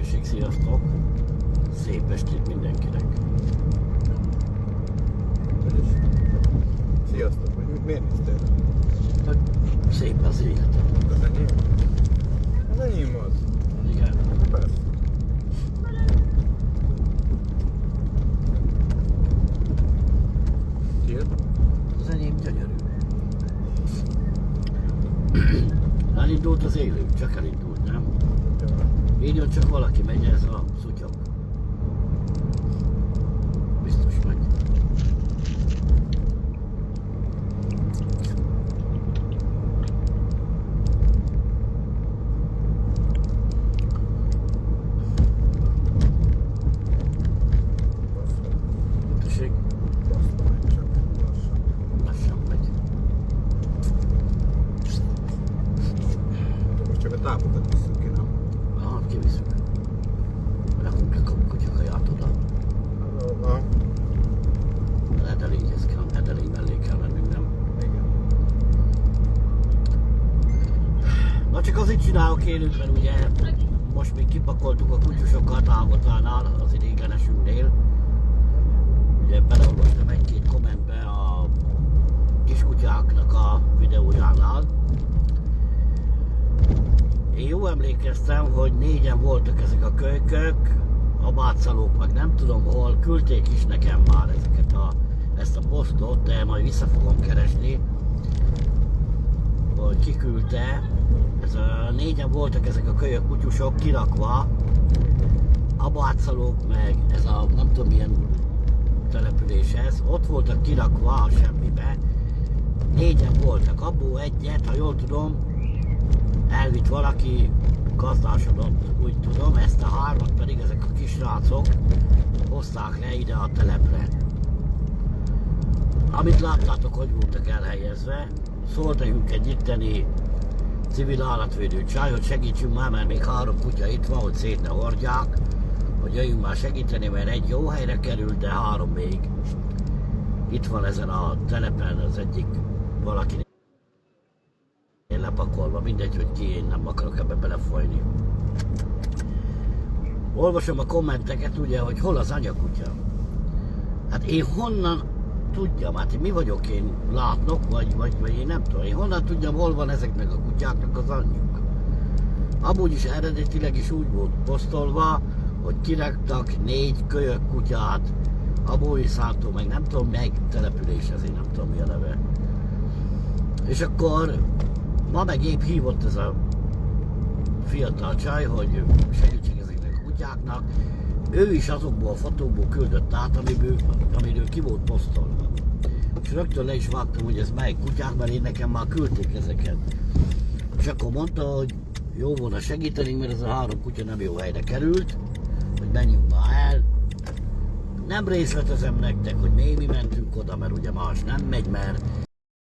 békesség, sziasztok! Szép estét mindenkinek! Sziasztok! Miért néztél? Hát, szép az életed. Az enyém? Az enyém az. Igen. Persze. Kijött? Az enyém gyönyörű. Elindult az élő, csak elindult, nem? Írjon csak valaki, megy ez a szutyok. Biztos megy. Tessék, lassan megy. Most csak a távokat visszük ki, nem? Aha, kiviszünk. Rakunk le kutyakaját oda. Aha. Edelényhez kell, edelény mellé kell mennünk, nem? Igen. Na csak azért csinálok élőt, mert ugye most még kipakoltuk a kutyusokat Ágotánál, az idéglenesünknél. Ugye beleolvastam egy-két kommentbe a kiskutyáknak a videójánál. Én jó emlékeztem, hogy 4-en voltak ezek a kölykök, a bácalók, meg nem tudom hol, küldték is nekem már ezt a posztot, de majd vissza fogom keresni, hogy ki küldte. 4-en voltak ezek a kölyök kutyusok kirakva, a bácalók meg ez a nem tudom milyen település ez, ott voltak kirakva a semmibe. 4-en voltak, abból egyet, ha jól tudom, elvitt valaki, gazdásodott, úgy tudom, ezt a 3-at pedig ezek a kisrácok hozták le ide a telepre. Amit láttátok, hogy voltak elhelyezve, szólt nekünk egy itteni civil állatvédő csaj, hogy segítsünk már, mert még 3 kutya itt van, hogy szét ne hordják, hogy jöjjünk már segíteni, mert egy jó helyre került, de 3 még itt van ezen a telepen, az egyik valakinek lepakolva, mindegy, hogy ki, én nem akarok ebbe belefolyni. Olvasom a kommenteket, ugye, hogy hol az anyakutya. Hát én honnan tudjam, hát mi vagyok én, látnok, vagy én nem tudom, én honnan tudjam, hol van ezeknek a kutyáknak az anyjuk. Amúgy is eredetileg is úgy volt posztolva, hogy kiraktak 4 kölyök kutyát, Abói Szántó, meg nem tudom, meg település, ezért nem tudom mi a neve. És akkor ma meg épp hívott ez a fiatal csaj, hogy segítség ezeknek a kutyáknak. Ő is azokból a fotókból küldött át, amiről ki volt posztolva. És rögtön le is vágtam, hogy ez melyik kutyák, mert én nekem már küldték ezeket. És akkor mondta, hogy jó volna segíteni, mert ez a 3 kutya nem jó helyre került, hogy menjünk már el. Nem részletezem nektek, hogy mi mentünk oda, mert ugye más nem megy, mert